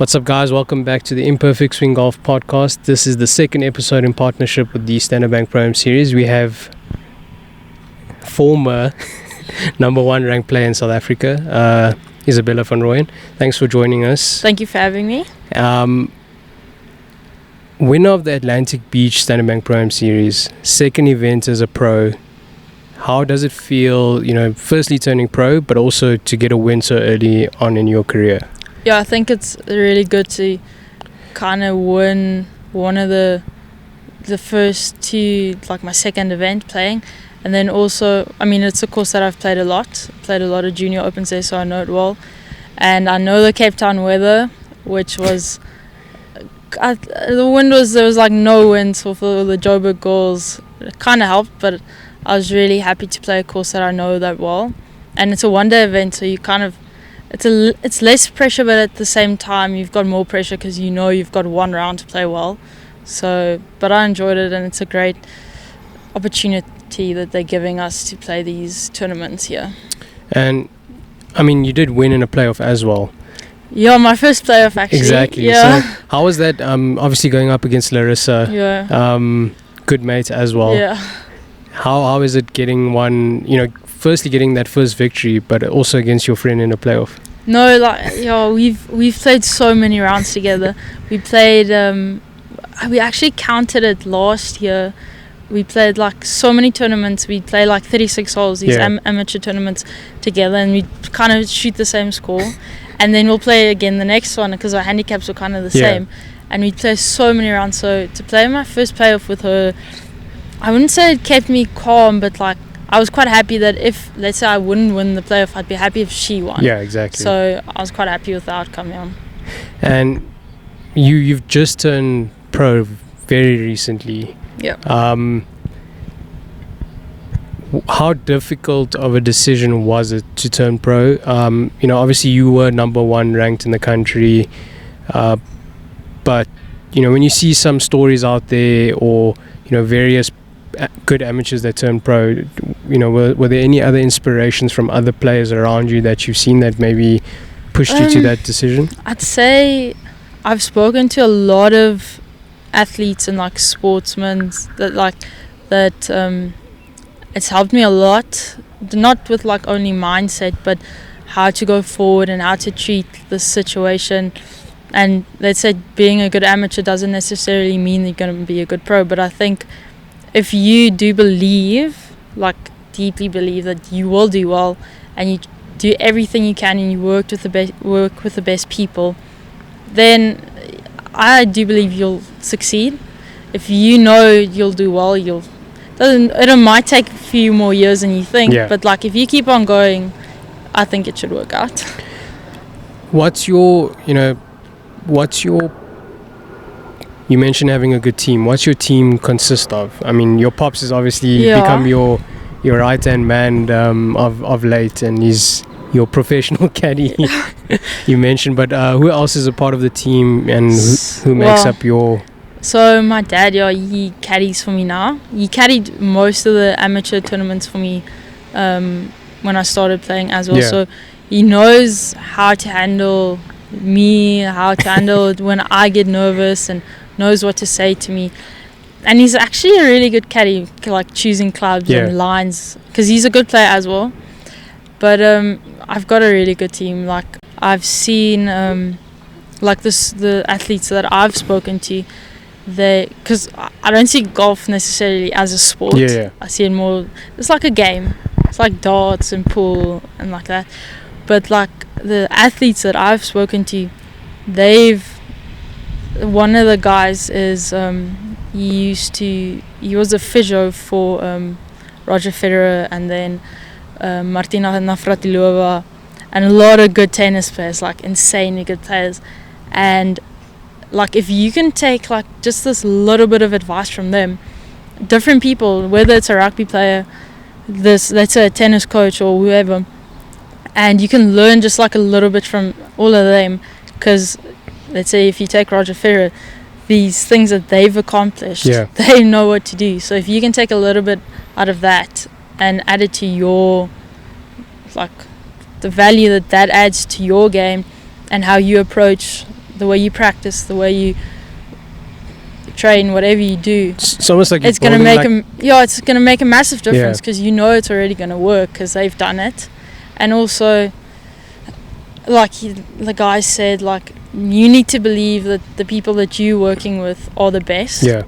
What's up, guys? Welcome back to the Imperfect Swing Golf Podcast. This is the second episode in partnership with the Standard Bank Pro-Am Series. We have former number one ranked player in South Africa, Isabella Van Rooyen. Thanks for joining us. Thank you for having me. Winner of the Atlantic Beach Standard Bank Pro-Am Series, second event as a pro. How does it feel, firstly turning pro, but also to get a win so early on in your career? Yeah, I think it's really good to kind of win one of the first two, like my second event playing. And then also, it's a course that I've played a lot. Played a lot of junior opens there, so I know it well. And I know the Cape Town weather, which was... the wind there was like no wind for the Joburg girls. It kind of helped, but I was really happy to play a course that I know that well. And it's a one-day event, so you kind of... It's less pressure, but at the same time you've got more pressure because you've got one round to play well. But I enjoyed it, and it's a great opportunity that they're giving us to play these tournaments here. And you did win in a playoff as well. Yeah, my first playoff actually. Exactly. Yeah. So how was that? Obviously going up against Larissa. Yeah. Good mate as well. Yeah. How is it getting one? Firstly getting that first victory, but also against your friend in a playoff. No, we've played so many rounds together. We played. We actually counted it last year. We played like so many tournaments. We play like 36 holes, these amateur tournaments together, and we kind of shoot the same score. And then we'll play again the next one because our handicaps were kind of the same. And we play so many rounds. So to play my first playoff with her, I wouldn't say it kept me calm, but I was quite happy that if, let's say, I wouldn't win the playoff, I'd be happy if she won. Yeah, exactly. So I was quite happy with the outcome, yeah. And you've just turned pro very recently. Yeah. How difficult of a decision was it to turn pro? Obviously you were number one ranked in the country, but when you see some stories out there, or various good amateurs that turn pro, were there any other inspirations from other players around you that you've seen that maybe pushed you to that decision? I'd say I've spoken to a lot of athletes and sportsmen that it's helped me a lot, not with only mindset, but how to go forward and how to treat the situation. And let's say being a good amateur doesn't necessarily mean you're going to be a good pro, but I think if you do believe, deeply believe that you will do well, and you do everything you can, and you work with the best people, then I do believe you'll succeed. If you'll do well, it might take a few more years than you think, but if you keep on going, I think it should work out. What's your you mentioned having a good team. What's your team consist of? Your pops has obviously become your right-hand man of late, and he's your professional caddy. You mentioned, but who else is a part of the team, and who makes up your... So my dad, he caddies for me now. He caddied most of the amateur tournaments for me when I started playing as well. Yeah. So he knows how to handle me, how to handle it when I get nervous, and knows what to say to me. And he's actually a really good caddy, choosing clubs and lines, because he's a good player as well. But I've got a really good team. I've seen the athletes that I've spoken to, because I don't see golf necessarily as a sport. I see it more, it's like a game. It's like darts and pool and like that. But the athletes that I've spoken to, one of the guys is he was a physio for Roger Federer, and then Martina Navratilova, and a lot of good tennis players, insanely good players. And if you can take just this little bit of advice from them, different people, whether it's a rugby player, let's say a tennis coach or whoever, and you can learn just a little bit from all of them. Because let's say if you take Roger Federer, these things that they've accomplished, they know what to do. So if you can take a little bit out of that and add it to your the value that adds to your game and how you approach the way you practice, the way you train, whatever you do, It's almost like it's gonna make it's gonna make a massive difference, because you know it's already gonna work because they've done it. And also, like the guy said, like, you need to believe that the people that you're working with are the best. Yeah.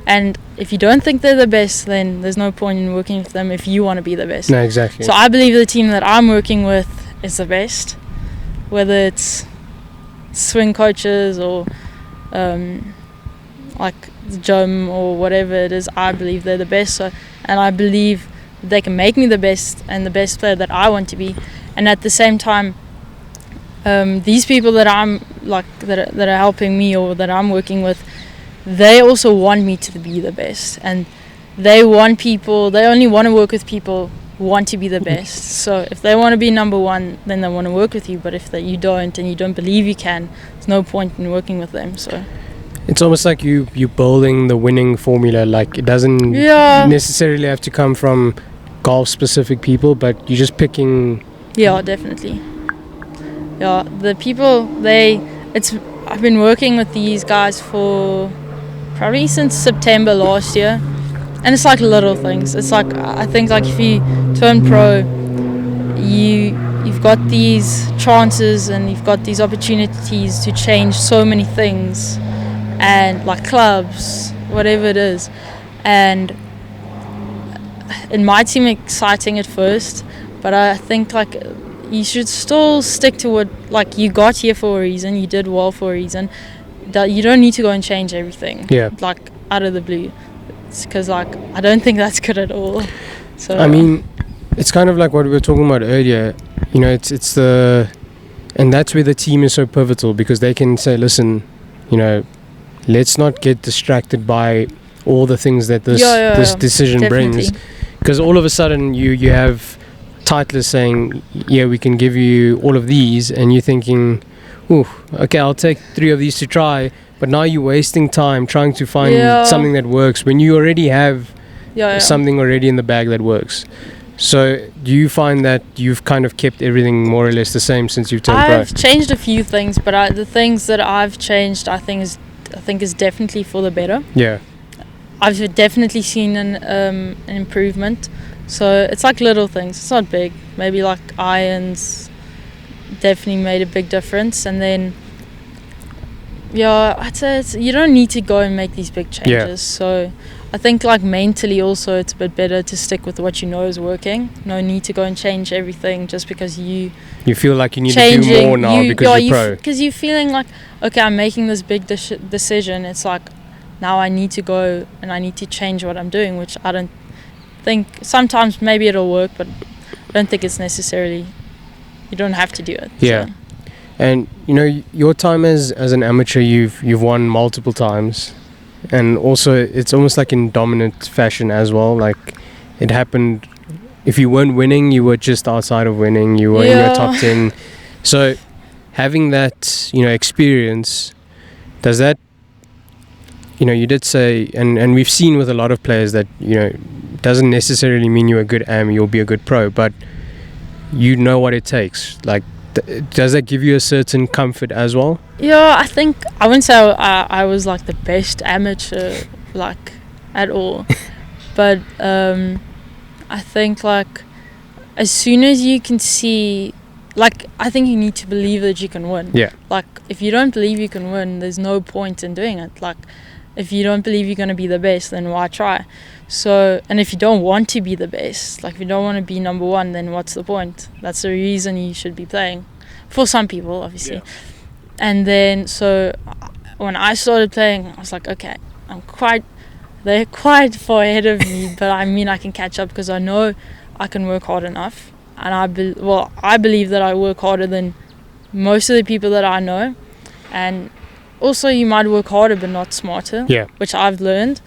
And if you don't think they're the best, then there's no point in working with them if you want to be the best. No, exactly. So I believe the team that I'm working with is the best, whether it's swing coaches or like the gym or whatever it is. I believe they're the best. So, and I believe they can make me the best and the best player that I want to be. And at the same time, these people that I'm like that are helping me or that I'm working with, they also want me to be the best, and they only want to work with people who want to be the best. So if they want to be number one, then they want to work with you. But if you don't, and you don't believe you can, there's no point in working with them. So it's almost like you building the winning formula. Like, it doesn't necessarily have to come from golf specific people, but you're just picking. Yeah, definitely. Yeah, the people, I've been working with these guys for probably since September last year, and it's like little things. It's like, I think, like, if you turn pro, you've got these chances and you've got these opportunities to change so many things, and like clubs, whatever it is. And it might seem exciting at first, but I think, like, you should still stick to what, like, you got here for a reason, you did well for a reason. That you don't need to go and change everything, like, out of the blue. It's because, like, I don't think that's good at all. So I mean, it's kind of like what we were talking about earlier. You know, it's and that's where the team is so pivotal, because they can say, listen, you know, let's not get distracted by all the things that this decision brings, because all of a sudden you have titleists saying, yeah, we can give you all of these, and you're thinking, ooh, okay, I'll take 3 of these to try, but now you're wasting time trying to find something that works when you already have something already in the bag that works. So do you find that you've kind of kept everything more or less the same since you've turned pro? I've changed a few things, but the things that I've changed, I think is definitely for the better. Yeah. I've definitely seen an improvement. So it's like little things. It's not big. Maybe like irons definitely made a big difference. And then, I'd say you don't need to go and make these big changes. Yeah. So I think, like, mentally also it's a bit better to stick with what you know is working. No need to go and change everything just because you feel like you need to do more now because you're pro. Because you're feeling like, okay, I'm making this big decision. It's like, now I need to go and I need to change what I'm doing, which I don't think. Sometimes maybe it'll work, but I don't think it's necessarily, you don't have to do it. Yeah. So. And you know, your time as an amateur, you've won multiple times, and also it's almost like in dominant fashion as well. Like, it happened, if you weren't winning, you were just outside of winning, you were in your top 10. So having that, you know, experience, does that, you know, you did say, and we've seen with a lot of players that, you know, doesn't necessarily mean you're a good am, you'll be a good pro, but you know what it takes. Like, does that give you a certain comfort as well? Yeah, I think, I wouldn't say I was like the best amateur, like, at all. But I think, like, as soon as you can see, like, I think you need to believe that you can win. Yeah. Like, if you don't believe you can win, there's no point in doing it. Like, if you don't believe you're going to be the best, then why try? So, and if you don't want to be the best, like, if you don't want to be number one, then what's the point? That's the reason you should be playing. For some people, obviously. Yeah. And then, so, when I started playing, I was like, okay, they're quite far ahead of me, but I mean, I can catch up because I know I can work hard enough. And I believe that I work harder than most of the people that I know. And also, you might work harder but not smarter, which I've learned.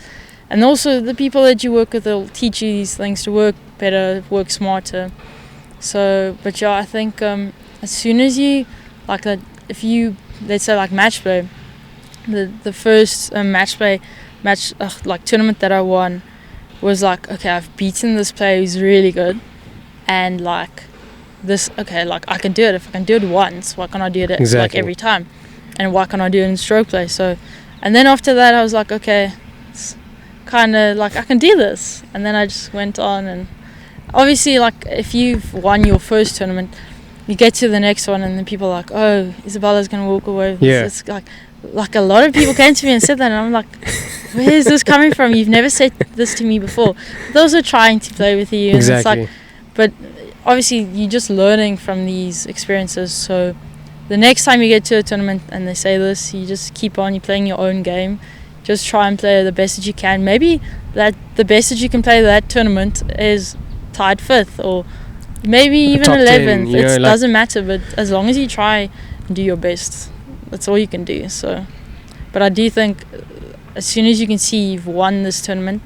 And also, the people that you work with will teach you these things to work better, work smarter. So, but yeah, I think as soon as you, like, that, if you, let's say, like, match play, the first like, tournament that I won was like, okay, I've beaten this player who's really good, and like this, okay, like, I can do it. If I can do it once, why can't I do it like every time? and why can't I do it in stroke play? So, and then after that I was like, okay, it's kind of like I can do this. And then I just went on, and obviously, like, if you've won your first tournament, you get to the next one and then people are like, oh, Isabella's gonna walk away with this. It's like a lot of people came to me and said that, and I'm like, where is this coming from? You've never said this to me before. Those are trying to play with you, and Exactly. it's like, but obviously you're just learning from these experiences. So the next time you get to a tournament and they say this, you just keep on, you're playing your own game. Just try and play the best that you can. Maybe that the best that you can play that tournament is tied 5th, or maybe even Top 11th. 10, It doesn't matter, but as long as you try and do your best, that's all you can do. So, but I do think as soon as you can see you've won this tournament,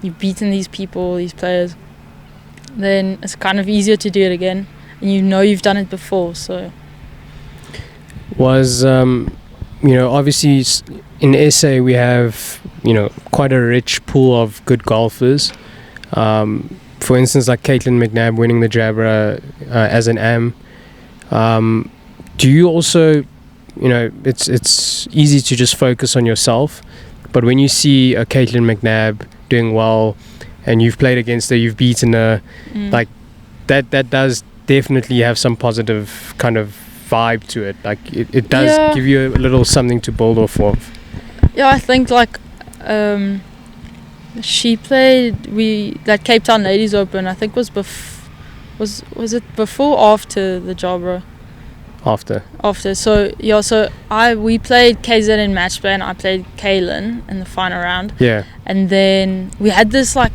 you've beaten these people, these players, then it's kind of easier to do it again, and you know you've done it before. So Was obviously in SA we have quite a rich pool of good golfers. For instance, like Caitlin McNabb winning the Jabra as an AM. Do you also, it's easy to just focus on yourself, but when you see a Caitlin McNabb doing well, and you've played against her, you've beaten her, like that does definitely have some positive kind of vibe to it. Like it does give you a little something to build off of. Yeah, I think like she played that Cape Town Ladies Open. I think was it before or after the Jabra? After. So yeah, we played KZ in match play, and I played Kaylin in the final round. Yeah. And then we had this like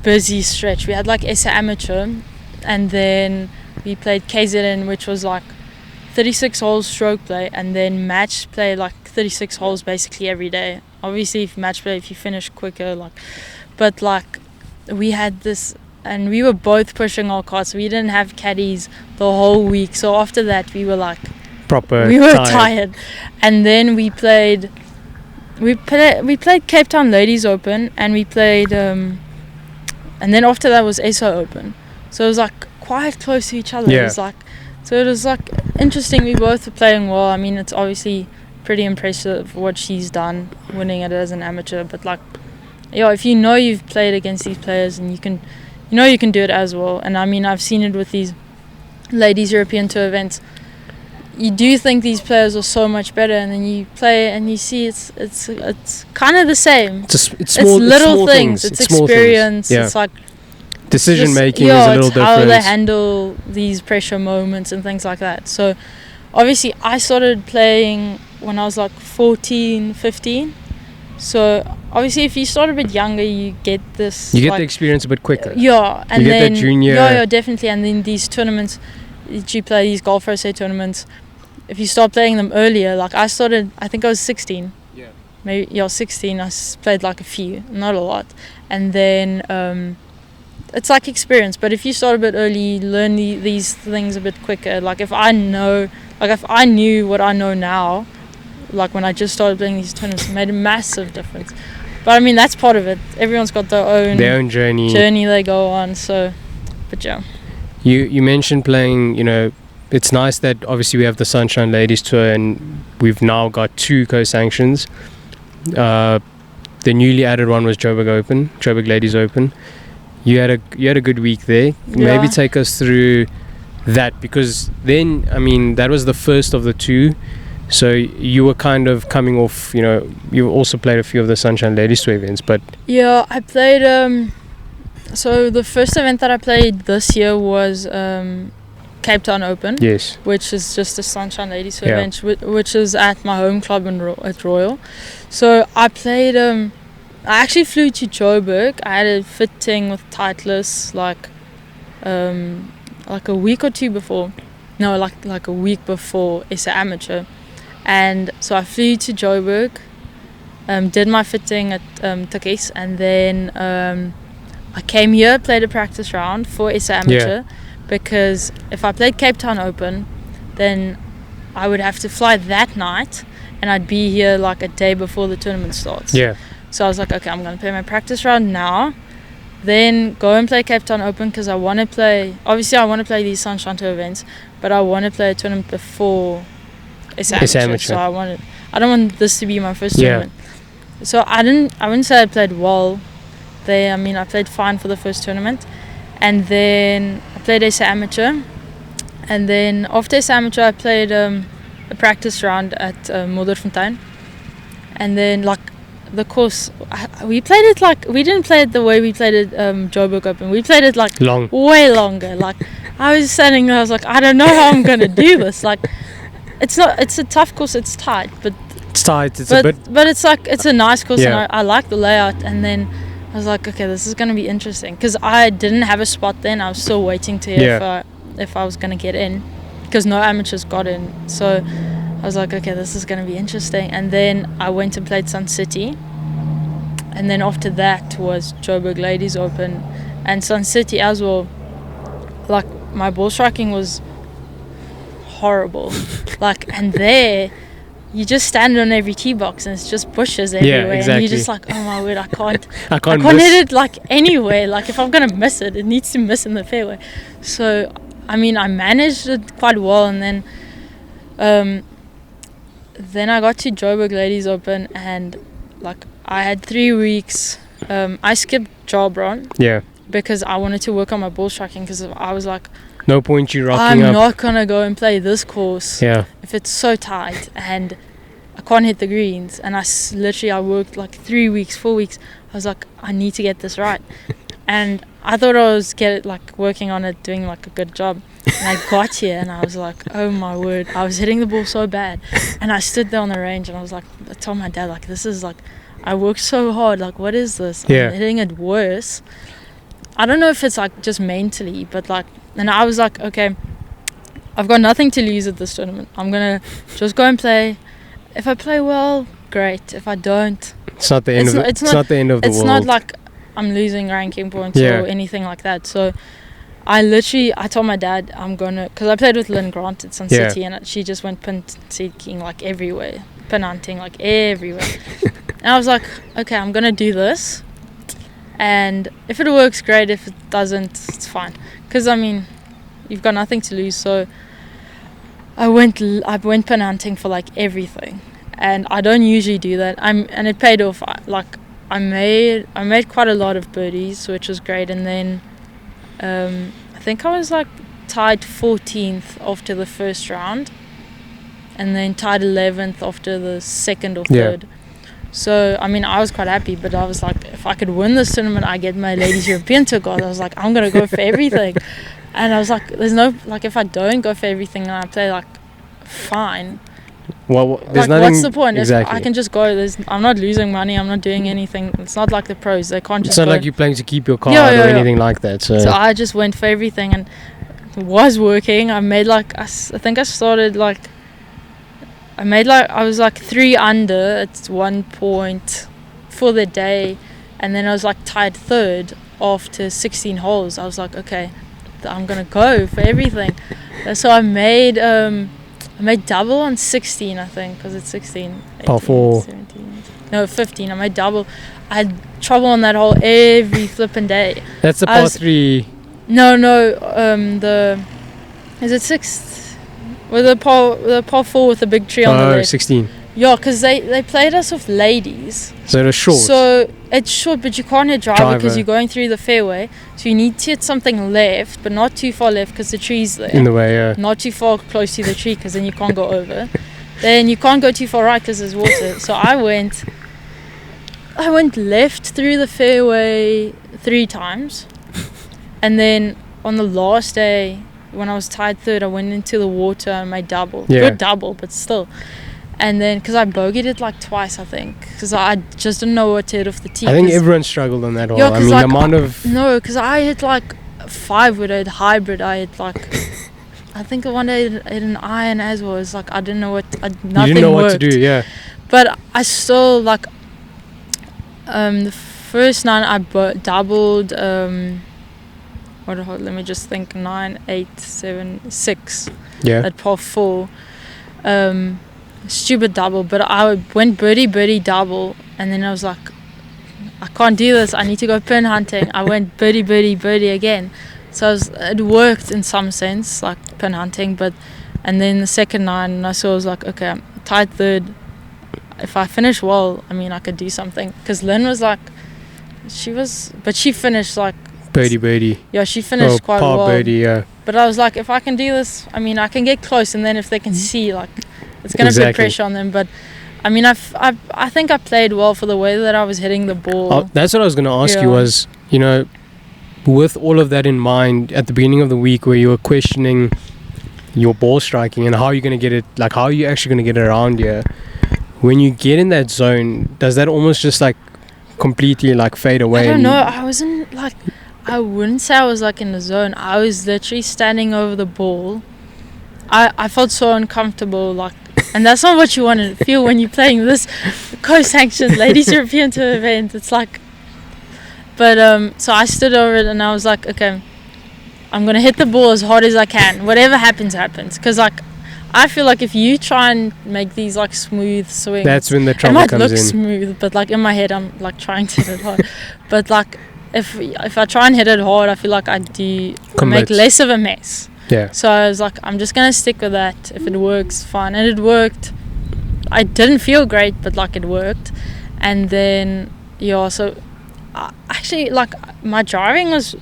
busy stretch. We had like SA Amateur, and then we played KZN, which was like 36 holes stroke play, and then match play like 36 holes basically every day. Obviously, if match play, if you finish quicker, but we had this, and we were both pushing our carts. We didn't have caddies the whole week, so after that we were like tired. And then we played Cape Town Ladies Open, and we played and then after that was SA Open, so it was like quite close to each other. It was like interesting. We both were playing well. I mean, it's obviously pretty impressive what she's done, winning it as an amateur, but if you've played against these players, and you can do it as well. And I mean, I've seen it with these ladies European Tour events. You do think these players are so much better, and then you play and you see it's kind of the same. It's little things. It's experience. Yeah. It's like decision making is a little different. How they handle these pressure moments and things like that. So obviously I started playing when I was like 14, 15. So obviously if you start a bit younger, you get this. You get the experience a bit quicker. Yeah, and you then get that junior. Yeah, definitely. And then these tournaments, you play these Golf SA tournaments. If you start playing them earlier, like I started, I think I was 16. Yeah. Maybe 16. I played like a few, not a lot, and then it's like experience. But if you start a bit early, you learn these things a bit quicker. Like if I knew what I know now, like when I just started playing these tournaments, it made a massive difference. But I mean, that's part of it. Everyone's got their own journey they go on. So, but yeah. You mentioned playing, it's nice that obviously we have the Sunshine Ladies Tour, and we've now got 2 co-sanctions. The newly added one was Joburg Ladies Open. You had a good week there. Yeah. Maybe take us through that, because then, I mean, that was the first of the 2. So you were kind of coming off, you also played a few of the Sunshine Ladies Tour events, but... Yeah, I played... So the first event that I played this year was Cape Town Open. Yes. Which is just a Sunshine Ladies Tour event, which is at my home club at Royal. So I played... I actually flew to Joburg. I had a fitting with Titleist like a week or 2 before. No, like a week before SA Amateur. And so I flew to Joburg, did my fitting at Tukkies, and then I came here, played a practice round for SA Amateur, because if I played Cape Town Open, then I would have to fly that night, and I'd be here like a day before the tournament starts. Yeah. So I was like, okay, I'm going to play my practice round now, then go and play Cape Town Open, because I want to play... Obviously, I want to play these Sunshine Tour events, but I want to play a tournament before amateur. So I don't want this to be my first tournament. So I wouldn't say I played well there. I mean, I played fine for the first tournament, and then I played SA amateur, and then after SA amateur I played a practice round at Modderfontein, and then like the course we played it like we didn't play it the way we played it Joburg Open. We played it like way longer. Like I was standing there, I was like, I don't know how I'm gonna do this. Like it's a tough course. It's tight, but it's a nice course, and I like the layout. And then I was like, okay, this is gonna be interesting, because I didn't have a spot then. I was still waiting to hear if I was gonna get in, because no amateurs got in. So I was like, okay, this is gonna be interesting. And then I went and played Sun City, and then after that was Joburg Ladies Open and Sun City as well. Like my ball striking was horrible. Like, and there you just stand on every tee box and it's just bushes everywhere. And you're just like, oh my word, I can't hit it like anywhere. Like if I'm gonna miss it, it needs to miss in the fairway. So I mean, I managed it quite well, and then I got to Joburg Ladies Open, and like I had 3 weeks. I skipped Jarbron because I wanted to work on my ball striking, because I was like, no point you rocking I'm up. not gonna go and play this course if it's so tight and I can't hit the greens. And I worked like 3 weeks, 4 weeks. I was like, I need to get this right. And I thought I was working on it, doing like a good job. And I got here and I was like, oh my word, I was hitting the ball so bad. And I stood there on the range and I was like, I told my dad, like, this is like, I worked so hard, like, what is this? I'm hitting it worse. I don't know if it's like just mentally, but like, and I was like, okay, I've got nothing to lose at this tournament. I'm gonna just go and play. If I play well, great. If I don't, it's not the end of it. It's not the end of the world. It's not like I'm losing ranking points or anything like that. So I told my dad I'm gonna, because I played with Lynn Grant at Sun City, and she just went pin seeking like everywhere, pin hunting like everywhere. And I was like, okay, I'm gonna do this, and if it works, great. If it doesn't, it's fine, because I mean, you've got nothing to lose. So I went pin hunting for like everything, and I don't usually do that. And it paid off. I made quite a lot of birdies, which was great. And then I think I was like tied 14th after the first round, and then tied 11th after the second or third. So I mean, I was quite happy, but I was like, if I could win this tournament, I get my Ladies European Tour card. I was like, I'm gonna go for everything. And I was like, there's no, like, if I don't go for everything and I play like fine, well, there's like, nothing, what's the point? Exactly. If I can just go. I'm not losing money. I'm not doing anything. It's not like the pros. They can't just. It's not like you're playing to keep your card or anything like that. So I just went for everything, and it was working. I made like I think I started like. I was like 3 under at one point for the day, and then I was like tied third after 16 holes. I was like, okay, I'm gonna go for everything. So I made double on 16, I think, because it's 16. 18, par 4. 17. No, 15. I made double. I had trouble on that hole every flipping day. That's the par 3. No. Is it 6? With the par 4 with the big tree on the left. 16. Yeah, because they played us with ladies. So it's short. So it's short, but you can't hit driver because you're going through the fairway. So you need to hit something left, but not too far left because the tree's there. In the way, Not too far close to the tree, because then you can't go over. Then you can't go too far right because there's water. So I went left through the fairway 3 times. And then on the last day, when I was tied third, I went into the water and made double. Good double, but still. And then, because I bogeyed it like twice, I think, because I just didn't know what to hit off the tee. I think everyone struggled on that hole. I mean, like, the amount of... No, because I hit like 5 with a hybrid. I hit like... I think one day I hit an iron as well. It's like I didn't know what... nothing worked. You didn't know what to do, yeah. But I still, like... the first 9 I doubled... let me just think. 9, 8, 7, 6. Yeah. At par 4. Stupid double, but I went birdie double, and then I was like, I can't do this. I need to go pin hunting. I went birdie again. So it worked in some sense, like pin hunting, but And then the second 9, I saw, I was like, okay, I'm tied third. If I finish well, I mean, I could do something. Because Lynn was like, but she finished like birdie. Yeah, she finished quite par well. birdie, yeah. But I was like, if I can do this, I mean, I can get close, and then if they can see, like, it's going to put pressure on them. But I mean, I think I played well for the way that I was hitting the ball. That's what I was going to ask you was, you know, with all of that in mind, at the beginning of the week where you were questioning your ball striking and how you're going to get it, like how are you actually going to get it around here, when you get in that zone, does that almost just like completely like fade away? I don't know. I wasn't like, I wouldn't say I was like in the zone. I was literally standing over the ball. I felt so uncomfortable, like, and that's not what you want to feel when you're playing this co-sanctioned Ladies European Tour event. It's like, but so I stood over it and I was like, okay, I'm gonna hit the ball as hard as I can. Whatever happens, happens. Because like, I feel like if you try and make these like smooth swings, that's when the trouble comes in. It might look smooth, but like in my head, I'm like trying to hit it hard. But like, if I try and hit it hard, I feel like I do make less of a mess. Yeah. So I was like, I'm just gonna stick with that. If it works, fine. And it worked. I didn't feel great, but like it worked. And then so actually like my driving was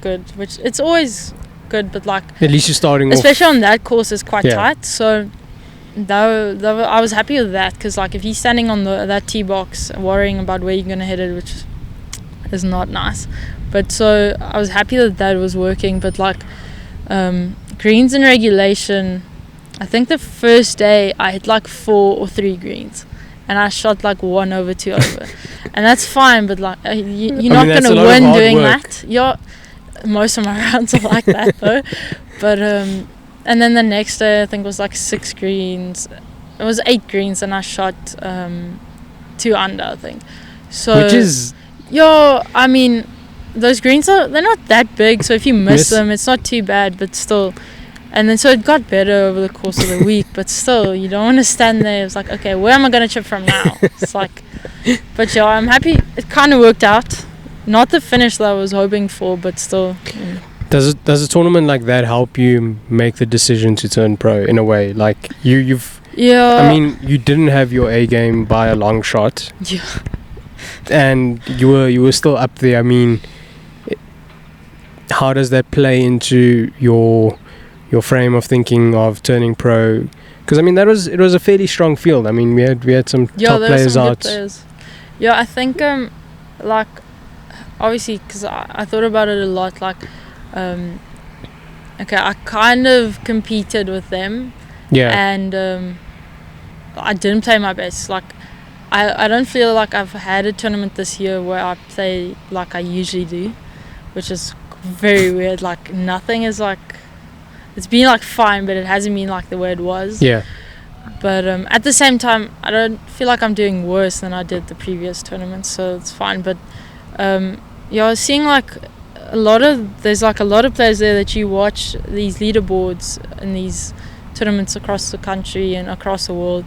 good, which it's always good, but like at least you're starting especially on that course is quite tight. So I was happy with that, because like if you're standing on that tee box worrying about where you're gonna hit it, which is not nice. But so I was happy that was working. But like greens in regulation, I think the first day I hit like 4 or 3 greens and I shot like 1 over 2 over and that's fine, but like you're not going to win doing that. Most of my rounds are like that though. But and then the next day I think it was like 6 greens. It was 8 greens and I shot 2 under, I think. So which is I mean, those greens they're not that big, so if you miss them, it's not too bad, but still. And then so it got better over the course of the week, but still, you don't want to stand there. It's like, okay, where am I going to chip from now? It's like, but I'm happy. It kind of worked out. Not the finish that I was hoping for, but still. Does a tournament like that help you make the decision to turn pro in a way? Like you've. Yeah. I mean, you didn't have your A game by a long shot. Yeah. And you were still up there. I mean, how does that play into your frame of thinking of turning pro? Because I mean, it was a fairly strong field. I mean, we had some top players out. Good players. Yeah, I think like obviously because I thought about it a lot. Like, okay, I kind of competed with them. Yeah. And I didn't play my best. Like, I don't feel like I've had a tournament this year where I play like I usually do, which is very weird. Like, nothing is like, it's been like fine, but it hasn't been like the way it was. Yeah. But at the same time, I don't feel like I'm doing worse than I did the previous tournaments, so it's fine. But I was seeing like there's like a lot of players there that you watch these leaderboards in these tournaments across the country and across the world,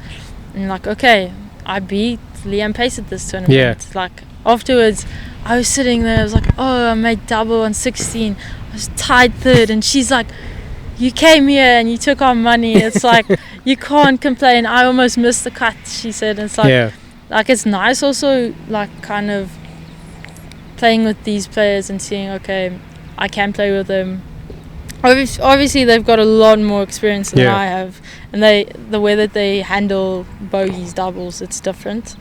and you're like, okay, I beat Leanne Pace at this tournament. Yeah. Like afterwards, I was sitting there, I was like, oh, I made double on 16. I was tied third, and she's like, you came here and you took our money. It's like, you can't complain. I almost missed the cut, she said. And it's like, like it's nice also, like kind of playing with these players and seeing, okay, I can play with them. Obviously they've got a lot more experience than I have, and the way that they handle bogeys, doubles, it's different.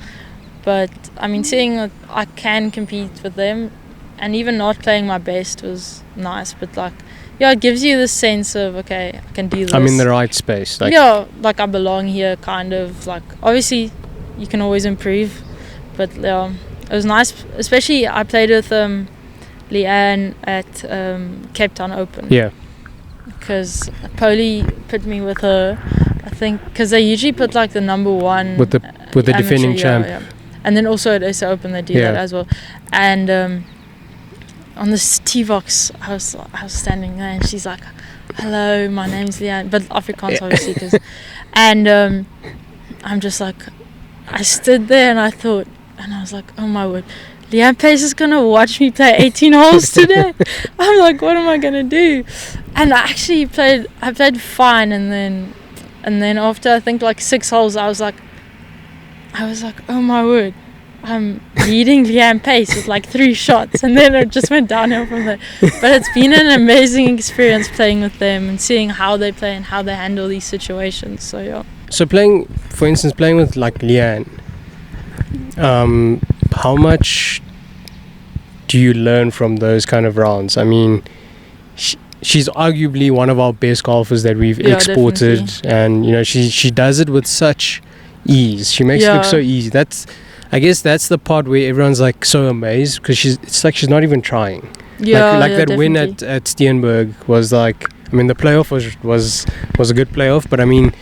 But I mean, seeing that I can compete with them and even not playing my best was nice. But like, it gives you this sense of, okay, I can do this. I'm in the right space. Like, like I belong here, kind of. Like, obviously you can always improve, but it was nice. Especially I played with Leanne at Cape Town Open. Yeah. Because Poli put me with her, I think, because they usually put like the number one with the defending champ. Yeah. And then also at SA Open they do that as well. And on this tee box, I was standing there, and she's like, "Hello, my name's Leanne," but Afrikaans obviously. And I'm just like, I stood there and I thought, and I was like, oh my word, Leanne Pace is gonna watch me play 18 holes today. I'm like, what am I gonna do? And I actually played fine, and then after I think like 6 holes, I was like, oh my word, I'm leading Leanne Pace with like 3 shots, and then it just went downhill from there. But it's been an amazing experience playing with them and seeing how they play and how they handle these situations. So yeah. So playing with like Leanne, how much do you learn from those kind of rounds? I mean, she's arguably one of our best golfers that we've exported, definitely. and she does it with such ease. She makes it look so easy. I guess that's the part where everyone's like so amazed, because it's like she's not even trying. Like that definitely. win at Steenberg was like, I mean, the playoff was a good playoff, but I mean,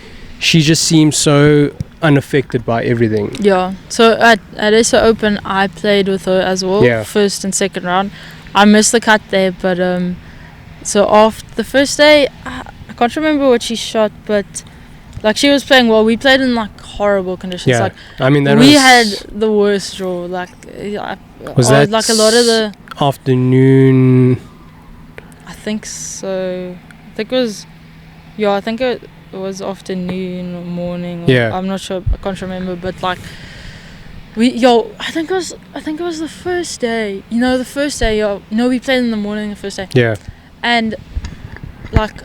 she just seems so unaffected by everything. Yeah. So at SA Open, I played with her as well. Yeah. First and second round. I missed the cut there, but so after the first day, I can't remember what she shot, but like she was playing well. We played in like horrible conditions. Yeah. Like I mean, we had the worst draw. Like was that like a lot of the afternoon? I think so. I think it was. Yeah, I think it was afternoon or morning. Yeah. I'm not sure. I can't remember. But like, I think it was the first day. The first day. We played in the morning the first day. Yeah. And like,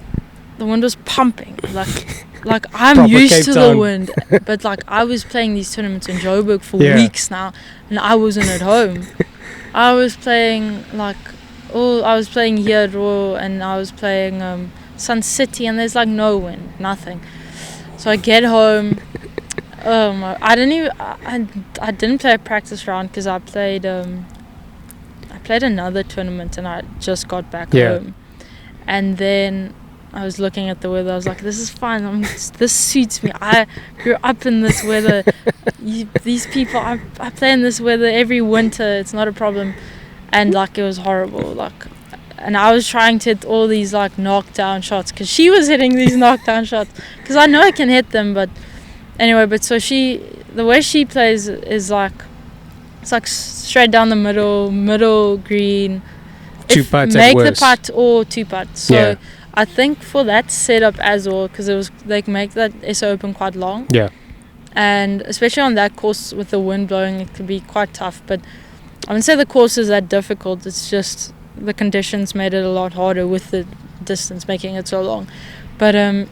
the wind was pumping. Like I'm Proper used Cape to Town. the wind, but like I was playing these tournaments in Joburg for Yeah. weeks now, and I wasn't at home. I was playing here at Royal, and I was playing Sun City, and there's like no wind, nothing. So I get home. I didn't play a practice round because I played another tournament, and I just got back home. And then I was looking at the weather. I was like, this is fine. This suits me. I grew up in this weather. These people, I play in this weather every winter. It's not a problem. And like, it was horrible. Like, and I was trying to hit all these like knockdown shots, because she was hitting these knockdown shots. Because I know I can hit them, but anyway. But so the way she plays is like, it's like straight down the middle green. Two putts at Make the worst. putt or 2 putts. So Yeah. I think for that setup as well, because they can make that SA Open quite long. Yeah. And especially on that course with the wind blowing, it can be quite tough. But I wouldn't say the course is that difficult. It's just the conditions made it a lot harder with the distance making it so long. But I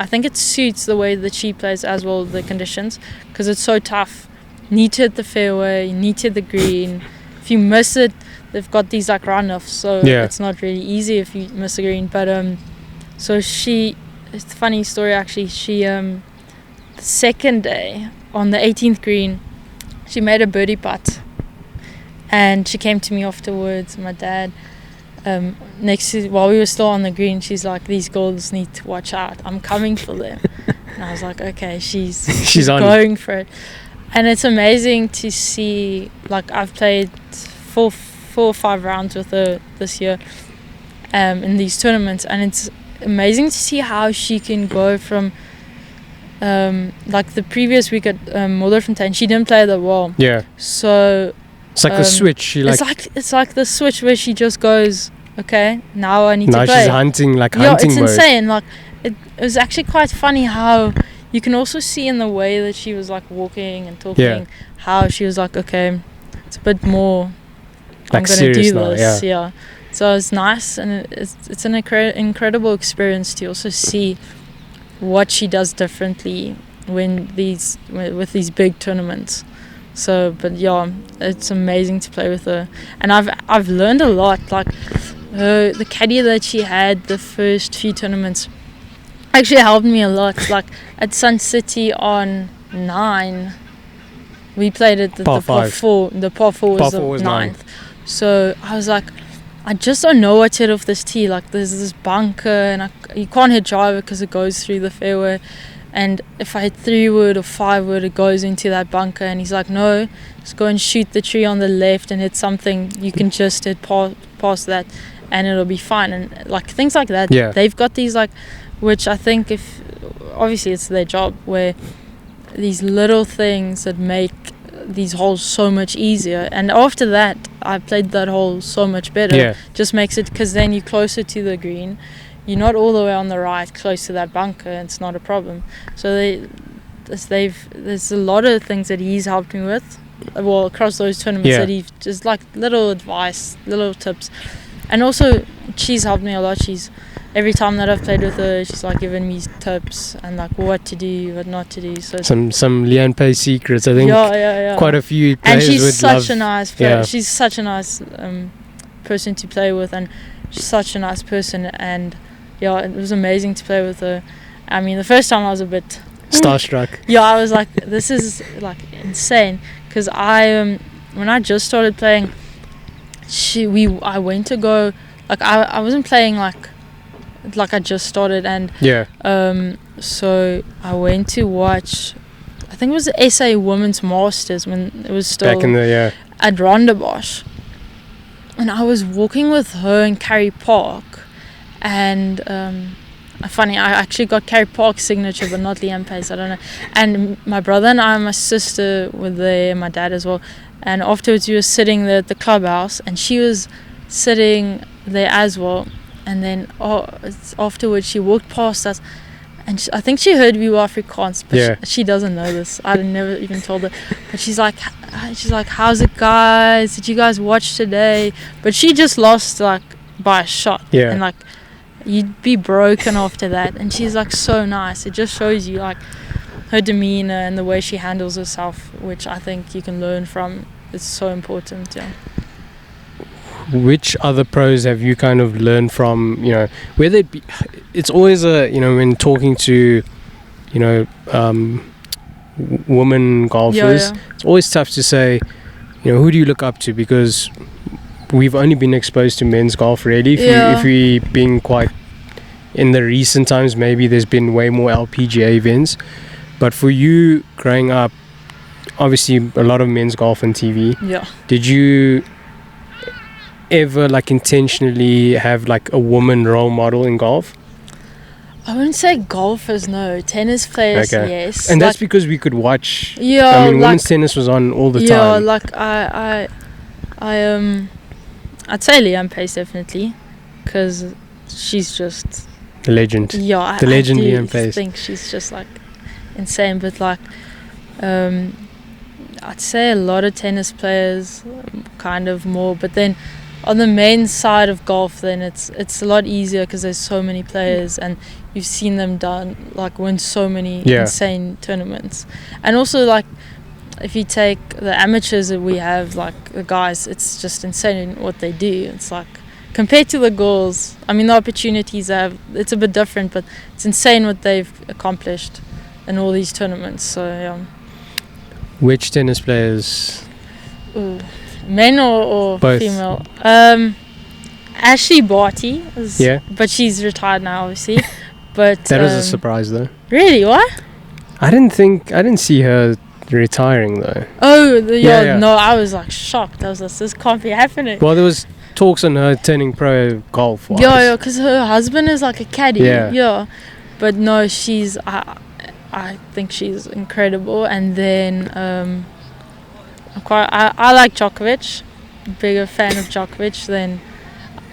think it suits the way that she plays as well, the conditions, because it's so tough. Need to hit the fairway, need to hit the green. If you miss it, they've got these like runoffs, so it's not really easy if you miss a green. But so it's a funny story actually. She the second day on the 18th green, she made a birdie putt, and she came to me afterwards. My dad, while we were still on the green, she's like, "These girls need to watch out. I'm coming for them." And I was like, "Okay, she's on going for it." And it's amazing to see. Like, I've played 4 or 5 rounds with her this year in these tournaments, and it's amazing to see how she can go from like the previous week at Modderfontein, she didn't play that well. Yeah. So It's like the switch. it's like the switch where she just goes, okay, now I need to play. Now she's hunting mode. It's insane. Like it was actually quite funny how you can also see in the way that she was like walking and talking, how she was like, okay, it's a bit more, like, I'm gonna do now, this. Yeah. So it's nice, and it's an incredible experience to also see what she does differently with these big tournaments. So, but yeah, it's amazing to play with her, and I've learned a lot. Like the caddy that she had the first few tournaments actually helped me a lot. Like at Sun City on 9, we played at the par 4. The par 4 was the 9th. So I was like, I just don't know what to hit off this tee. Like there's this bunker, and you can't hit driver because it goes through the fairway. And if I hit 3-wood or 5-wood, it goes into that bunker. And he's like, no, just go and shoot the tree on the left and hit something. You can just hit past that, and it'll be fine. And like things like that. Yeah. They've got these like, which I think obviously it's their job, where these little things that make these holes so much easier. And after that, I played that hole so much better. Yeah. Just makes it, because then you're closer to the green. You're not all the way on the right, close to that bunker, and it's not a problem. So there's a lot of things that he's helped me with. Well, across those tournaments, that he just like little advice, little tips, and also she's helped me a lot. She's every time that I've played with her, she's like giving me tips and like what to do, what not to do. So some Lian Pei secrets. I think quite a few players and she's would such love. a nice player. She's such a nice person to play with, and she's such a nice person. And yeah, it was amazing to play with her. I mean, the first time I was a bit starstruck. Yeah, I was like, this is like insane. Because when I just started playing, I went to go, like I wasn't playing like I just started, and so I went to watch, I think it was the SA Women's Masters when it was still back in the at Rondebosch, and I was walking with her in Carey Park, and funny, I actually got Carey Park's signature but not Liam Pace, I don't know. And my brother and I and my sister were there, and my dad as well, and afterwards we were sitting there at the clubhouse and she was sitting there as well. And then afterwards she walked past us, and I think she heard we were Afrikaans, but she doesn't know this. I never even told her. But she's like, how's it, guys? Did you guys watch today? But she just lost like by a shot. And like you'd be broken after that. And she's like so nice. It just shows you like her demeanor and the way she handles herself, which I think you can learn from. It's so important. Which other pros have you kind of learned from, whether it be, it's always when talking to, women golfers, it's always tough to say, who do you look up to, because we've only been exposed to men's golf really. If we being quite, in the recent times, maybe there's been way more LPGA events, but for you growing up, obviously a lot of men's golf on TV. Did you ever like intentionally have like a woman role model in golf? I wouldn't say golfers, no. Tennis players, yes. And that's because we could watch. I mean, women's tennis was on all the time. Yeah, like I'd say Liam Pace definitely, because she's just the legend. Yeah, the legend Liam I Pace. think she's just like insane. But like, I'd say a lot of tennis players, kind of more. But then on the men's side of golf, then it's a lot easier because there's so many players, and you've seen them win so many insane tournaments. And also like, if you take the amateurs that we have, like the guys, it's just insane what they do. It's like, compared to the girls, I mean, the opportunities they have, it's a bit different, but it's insane what they've accomplished in all these tournaments. So Which tennis players? Men or both? Female? Ashley Barty, but she's retired now, obviously. But that was a surprise, though. Really? What? I didn't see her retiring though. Oh, no, I was like shocked. I was like, this can't be happening. Well, there was talks on her turning pro golf. Yeah, because her husband is like a caddy. Yeah. But no, she's. I think she's incredible. And then I like Djokovic. Bigger fan of Djokovic than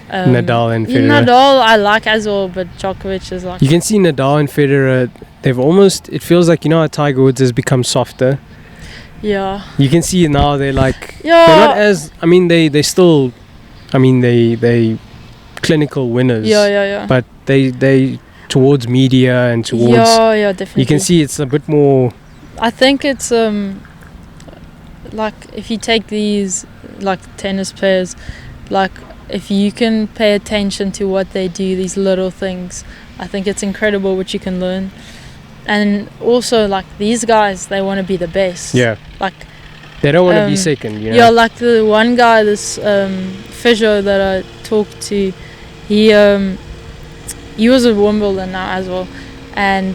Nadal and Federer. Nadal I like as well, but Djokovic is like. You can see Nadal and Federer. They've almost. It feels like how Tiger Woods has become softer. Yeah. You can see now they're like. Yeah. They're not as. I mean, they still. I mean, they clinical winners. Yeah. But they towards media and towards. Yeah, definitely. You can see it's a bit more. I think it's like if you take these like tennis players, like if you can pay attention to what they do, these little things, I think it's incredible what you can learn. And also like these guys, they want to be the best. Yeah. Like they don't want to be second, Yeah, like the one guy, this physio that I talked to, he was at Wimbledon now as well, and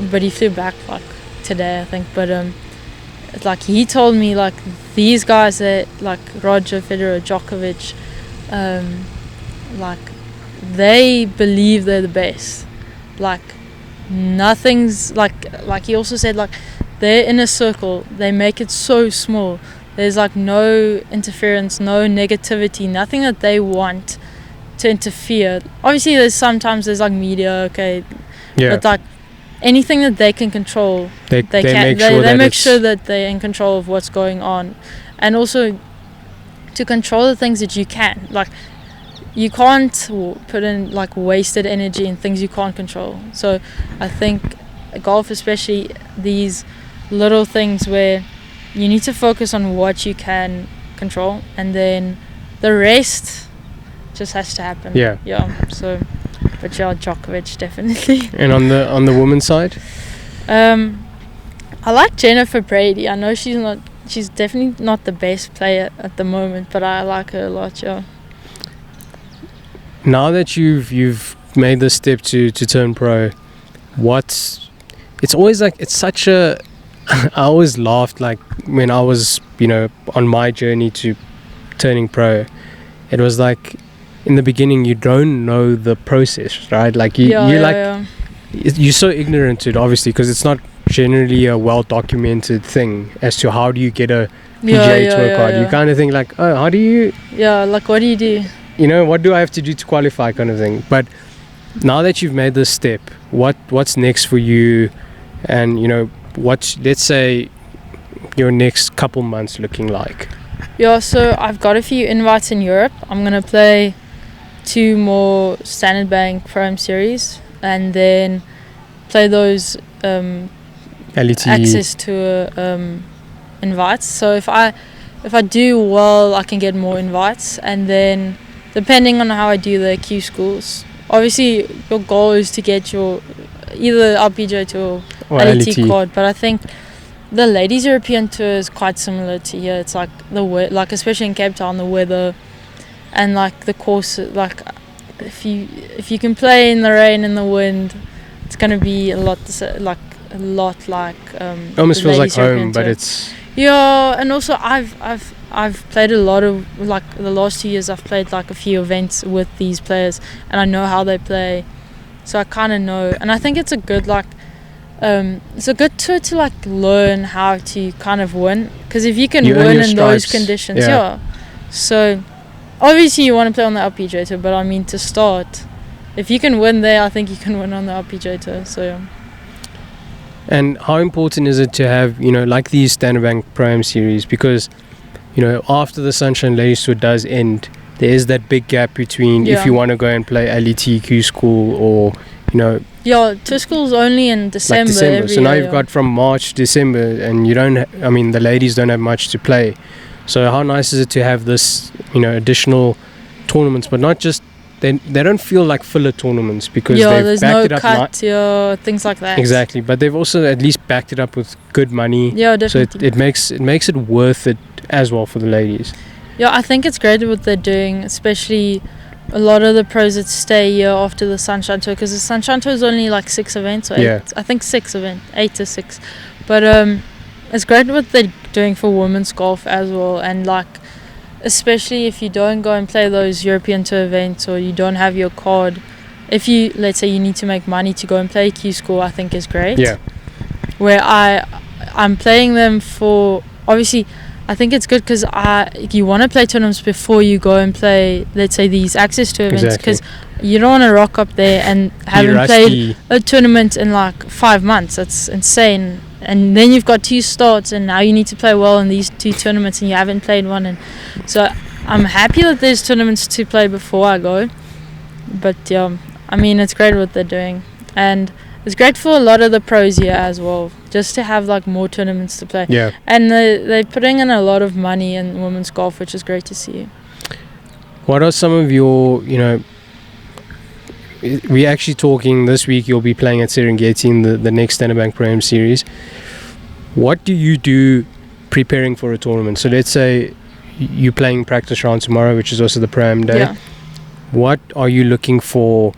but he flew back like today, I think. But like he told me like these guys that like Roger Federer, Djokovic, like they believe they're the best. Like nothing's like he also said like their inner circle, they make it so small. There's like no interference, no negativity, nothing that they want to interfere. Obviously there's like media, okay, but like anything that they can control, they make sure that they're in control of what's going on. And also to control the things that you can, like you can't put in like wasted energy in things you can't control. So I think golf, especially these little things where you need to focus on what you can control, and then the rest just has to happen. So but Djokovic definitely. And on the women's side, I like Jennifer Brady. I know she's definitely not the best player at the moment, but I like her a lot. Now that you've made the step to turn pro, it's always like, it's such a I always laughed, like when I was on my journey to turning pro, it was like in the beginning you don't know the process, right? Like you're so ignorant to it, obviously, because it's not generally a well documented thing as to how do you get a PGA Tour card. You kind of think like, oh, how do you like what do you do, what do I have to do to qualify, kind of thing. But now that you've made this step, what's next for you? And let's say your next couple months looking like? So I've got a few invites in Europe. I'm gonna play 2 more Standard Bank Pro-Am series, and then play those LET access to invites. So if I do well, I can get more invites, and then depending on how I do the Q schools, obviously your goal is to get your either LPGA Tour or LET card. But I think the Ladies European Tour is quite similar to here. It's like like especially in Cape Town, the weather and like the course, like if you can play in the rain and the wind, it's gonna be a lot like almost feels like home, but Tour. it's and also I've played a lot of, like the last 2 years I've played like a few events with these players, and I know how they play, so I kind of know. And I think it's a good it's a good tour to like learn how to kind of win, because if you can win in those conditions, so obviously you want to play on the LPGA Tour, but I mean to start, if you can win there, I think you can win on the LPGA Tour. So And how important is it to have like these Standard Bank Pro-Am series, because after the Sunshine Ladies Tour does end, there is that big gap between if you want to go and play LETQ school or tour school's only in December. So now you've got from March to December, and the ladies don't have much to play. So how nice is it to have this additional tournaments, but not just they don't feel like filler tournaments, because they've backed it up. Cut, things like that. Exactly, but they've also at least backed it up with good money. Definitely. So it makes it worth it as well for the ladies. I think it's great what they're doing, especially a lot of the pros that stay here after the Sunshine Tour, because the Sunshine Tour is only like 6 events, or 8, I think 8 to 6. But it's great what they're doing for women's golf as well, and like especially if you don't go and play those European Tour events, or you don't have your card, if you, let's say you need to make money to go and play Q School, I think is great. Where I'm playing them for, obviously I think it's good because you want to play tournaments before you go and play, let's say, these access to events, because you don't want to rock up there and haven't played a tournament in like 5 months. That's insane. And then you've got 2 starts, and now you need to play well in these 2 tournaments, and you haven't played one. And so I'm happy that there's tournaments to play before I go. But I mean, it's great what they're doing, and it's great for a lot of the pros here as well, just to have like more tournaments to play. And they're putting in a lot of money in women's golf, which is great to see. What are some of your, we're actually talking this week, you'll be playing at Serengeti in the next Standard Bank Pro-Am series. What do you do preparing for a tournament? So let's say you're playing practice round tomorrow, which is also the Pro-Am day. What are you looking for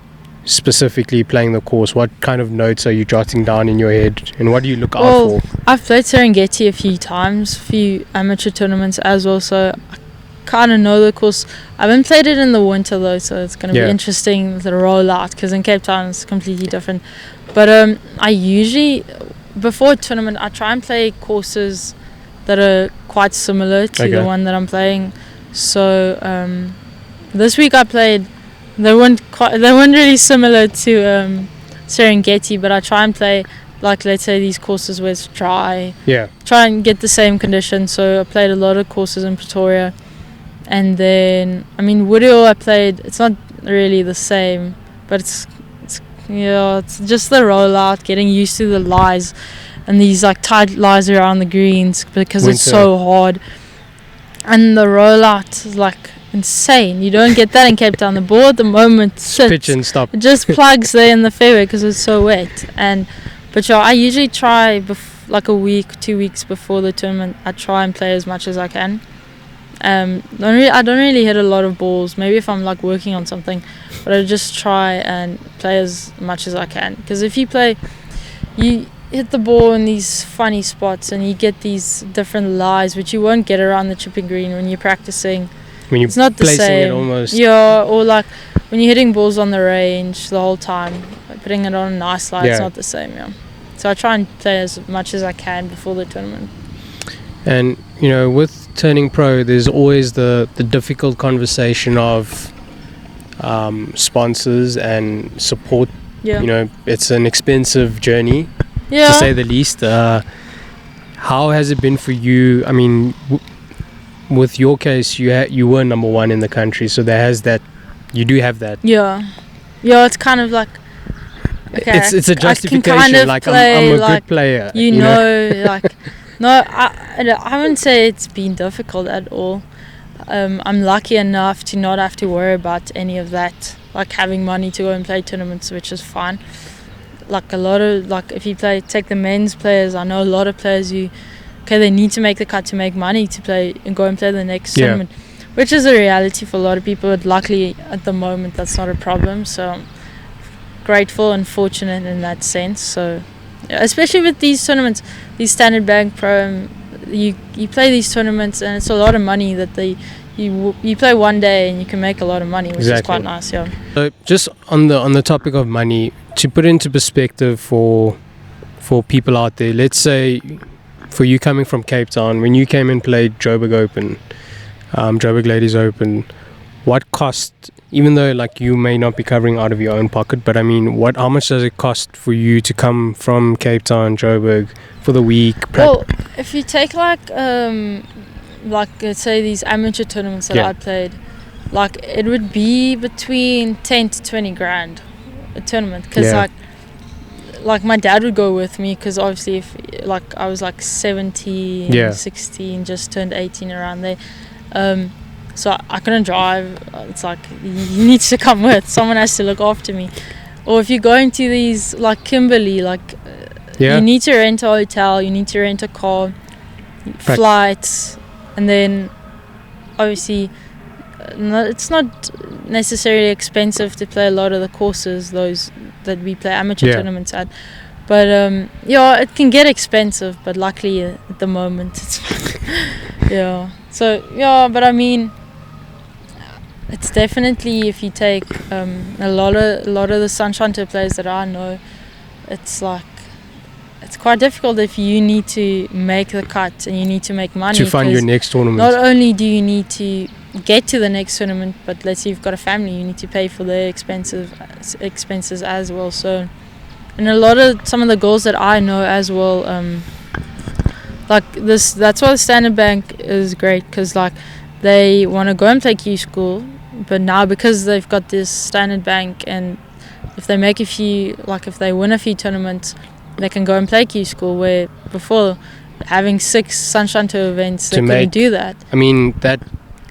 specifically playing the course? What kind of notes are you jotting down in your head, and what do you look out for? I've played Serengeti a few times, a few amateur tournaments as well, so I kind of know the course. I haven't played it in the winter though, so it's going to be interesting, the rollout, because in Cape Town it's completely different. But I usually, before a tournament, I try and play courses that are quite similar to the one that I'm playing. So this week I played. They weren't really similar to Serengeti, but I try and play, like, let's say these courses where it's dry. Yeah. Try and get the same conditions. So I played a lot of courses in Pretoria, and then Woodhill I played. It's not really the same, but it's just the rollout, getting used to the lies, and these like tight lies around the greens because it's so hard, and the rollout is like insane. You don't get that in Cape Town. The ball at the moment sits, pitch and stop. It just plugs there in the fairway because it's so wet. But I usually try like a week, 2 weeks before the tournament. I try and play as much as I can. I don't really hit a lot of balls. Maybe if I'm like working on something, but I just try and play as much as I can. Because if you hit the ball in these funny spots and you get these different lies, which you won't get around the chipping green when you're practicing. When you're it's not the placing same. It almost. Yeah, or like when you're hitting balls on the range the whole time, like putting it on a nice lie, it's not the same. Yeah. So I try and play as much as I can before the tournament. And with turning pro, there's always the difficult conversation of sponsors and support. Yeah. It's an expensive journey, to say the least. How has it been for you? I mean, with your case, you were number one in the country, so you do have that. Yeah, it's kind of like, okay, it's a justification. Kind of like play, I'm a good player. Like, no, I wouldn't say it's been difficult at all. I'm lucky enough to not have to worry about any of that, like having money to go and play tournaments, which is fine. Like a lot of, like if you take the men's players, I know a lot of players they need to make the cut to make money to play and go and play the next tournament, which is a reality for a lot of people. But luckily at the moment that's not a problem. So I'm grateful and fortunate in that sense. So especially with these tournaments, these Standard Bank Pro, you play these tournaments and it's a lot of money that you play one day and you can make a lot of money, which is quite nice. Yeah. So just on the topic of money, to put into perspective for people out there, let's say for you coming from Cape Town, when you came and played Joburg Open, Joburg Ladies Open, what cost, even though like you may not be covering out of your own pocket, but I mean, how much does it cost for you to come from Cape Town, Joburg for the week? Well, if you take like let's say these amateur tournaments that I played, like it would be between 10 to 20 grand a tournament, because like my dad would go with me, because obviously if like I was like 17, 16, just turned 18 around there, so I couldn't drive. It's like he needs to come with, someone has to look after me. Or if you're going to these like Kimberley, like you need to rent a hotel, you need to rent a car, flights, and then obviously it's not necessarily expensive to play a lot of the courses, those that we play amateur tournaments at, but it can get expensive, but luckily at the moment it's fine. But I mean, it's definitely, if you take a lot of the Sunshine Tour players that I know, it's like it's quite difficult if you need to make the cut and you need to make money to fund your next tournament. Not only do you need to get to the next tournament, but let's say you've got a family, you need to pay for their expenses as well. So, and some of the girls that I know as well, like this, that's why the Standard Bank is great, because like they want to go and play Q school, but now because they've got this Standard Bank, and if they make if they win a few tournaments, they can go and play Q school, where before having 6 Sunshine Tour events, they couldn't do that. I mean, that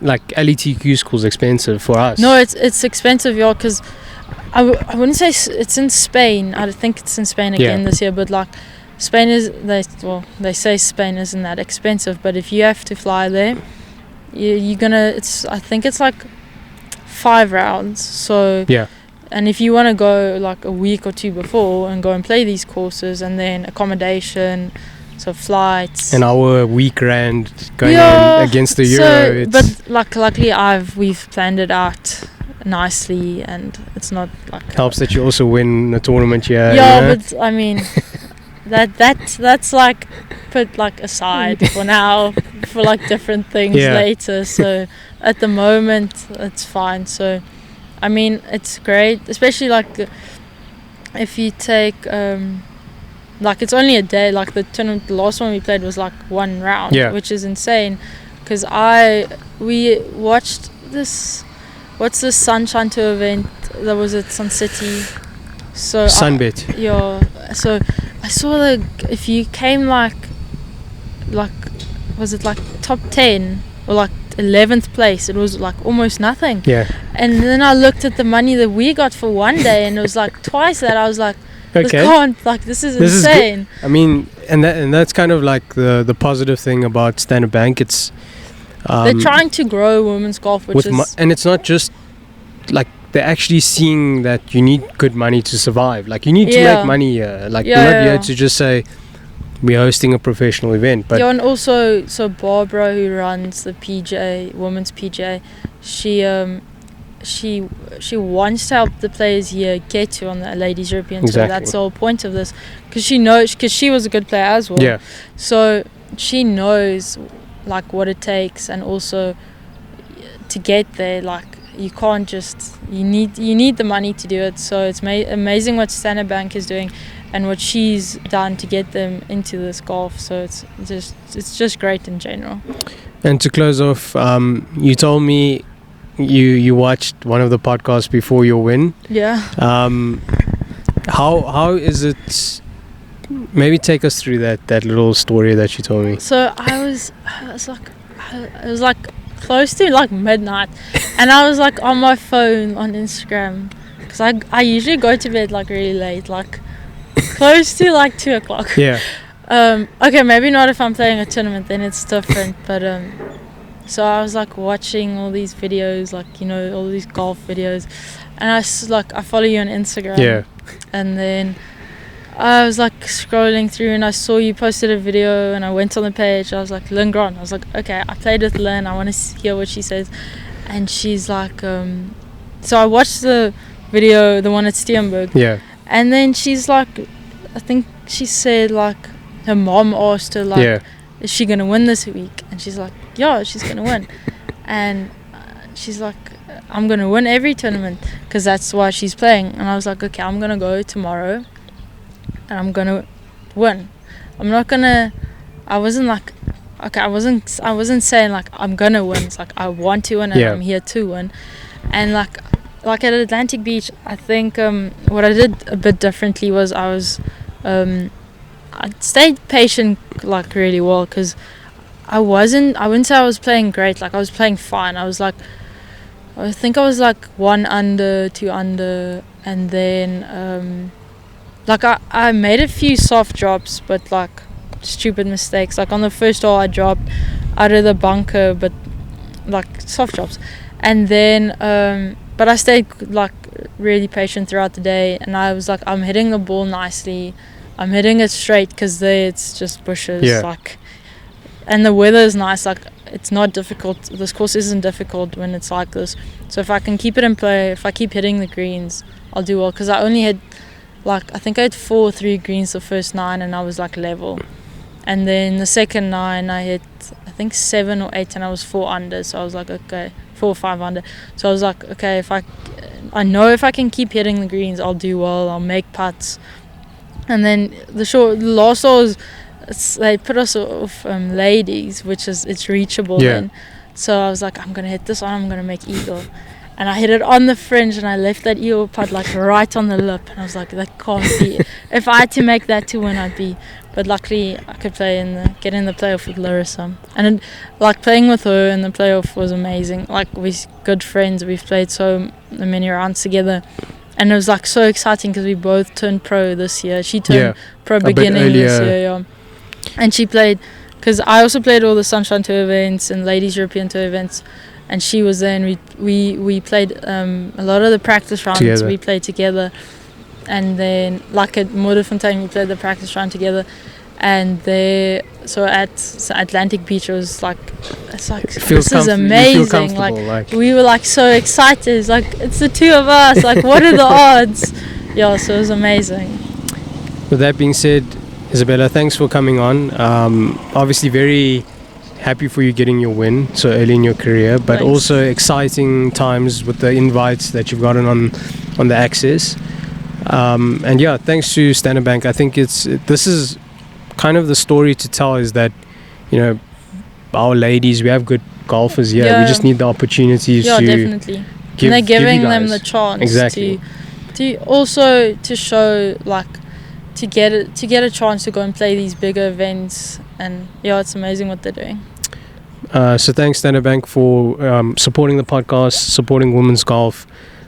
like LETQ school is expensive for us. No, it's expensive, because I wouldn't say it's in Spain. I think it's in Spain again this year, but like Spain they say Spain isn't that expensive, but if you have to fly there, I think it's like 5 rounds. So and if you want to go like a week or 2 before and go and play these courses, and then accommodation, so flights, and our week rand going on against the euro. But luckily we've planned it out nicely, and it's not like helps that you also win a tournament here. but I mean that's like put like aside for now, for like different things later. So at the moment it's fine. So I mean, it's great, especially like if you take like it's only a day. Like the tournament, the last one we played was like one round, which is insane. Because we watched this, what's the Sunshine Tour event that was at Sun City? So Sunbet. So I saw if you came like was it like top 10 or like 11th place, it was like almost nothing. And then I looked at the money that we got for one day, and it was like twice that. I was like, this is insane. I mean, and that's kind of like the positive thing about Standard Bank. It's they're trying to grow women's golf, which is and it's not just like they're actually seeing that you need good money to survive. Like you need to make money here. Like you're not here to just say we're hosting a professional event. But and also, so Barbara, who runs the PGA, women's PGA, she wants to help the players here get to on the Ladies European Tour. That's the whole point of this, because she was a good player as well. So she knows like what it takes, and also to get there, like you can't just, you need the money to do it. So it's amazing what Standard Bank is doing and what she's done to get them into this golf. So it's just great in general. And to close off, you told me you watched one of the podcasts before your win. How is it? Maybe take us through that little story that you told me. So it was like close to like midnight, and I was like on my phone on Instagram, because I usually go to bed like really late, like close to like 2 o'clock. Okay, maybe not if I'm playing a tournament, then it's different, but so I was like watching all these videos, like all these golf videos, and I follow you on Instagram, and then I was like scrolling through, and I saw you posted a video, and I went on the page. I was like, Lindgren. I was like, okay, I played with Lynn, I want to hear what she says. And she's like, so I watched the video, the one at Steenberg, and then she's like, I think she said like her mom asked her like, is she gonna win this week? And she's like, yeah, she's gonna win. And she's like, I'm gonna win every tournament, because that's why she's playing. And I was like, okay, I'm gonna go tomorrow and I'm gonna win. I'm not gonna, I wasn't like, okay, I wasn't saying like I'm gonna win. It's like I want to win, and I'm here to win. And like at Atlantic Beach, I think what I did a bit differently was I stayed patient like really well, because I wouldn't say I was playing great. Like I was playing fine. I think I was like 1 under, 2 under, and then like I made a few soft drops, but like stupid mistakes. Like on the first hole I dropped out of the bunker, but like soft drops. And then but I stayed like really patient throughout the day, and I was like, I'm hitting the ball nicely, I'm hitting it straight, because there it's just bushes, like, and the weather is nice. Like it's not difficult, this course isn't difficult when it's like this. So if I can keep it in play, if I keep hitting the greens, I'll do well, because I only had like, I think I had 4 3 greens the first 9, and I was like level. And then the second 9 I hit, I think 7 or 8, and I was 4 under. So I was like, okay, 4 or 5 under. So I was like, okay, I know if I can keep hitting the greens, I'll do well, I'll make putts. And then the last hole was, they put us off ladies, which is, it's reachable then. So I was like, I'm gonna hit this one, I'm gonna make eagle. And I hit it on the fringe, and I left that eagle putt like right on the lip. And I was like, that can't be. If I had to make that to win, I'd be. But luckily, I could get in the playoff with Larissa. And like playing with her in the playoff was amazing. Like we're good friends. We've played so many rounds together. And it was like so exciting, because we both turned pro this year. She turned pro beginning this year, And she played, because I also played all the Sunshine Tour events and Ladies European Tour events. And she was there, and we played a lot of the practice rounds together. We played together, and then like at Moederfontein we played the practice round together, and so at Atlantic Beach it was like, it's like, this is amazing. Like we were like so excited. It's like, it's the two of us. Like what are the odds? So it was amazing. With that being said, Isabella, thanks for coming on. Obviously, very happy for you getting your win so early in your career, but Thanks. also exciting times with the invites that you've gotten on the Access. And yeah, thanks to Standard Bank. I think this is kind of the story to tell, is that, you know, our ladies, we have good golfers here. Yeah. We just need the opportunities Yeah, to definitely. give, And they're give you giving them guys. the chance Exactly. to also to show, like, to get a chance to go and play these bigger events. And yeah, it's amazing what they're doing. So thanks Standard Bank for supporting the podcast, supporting women's golf.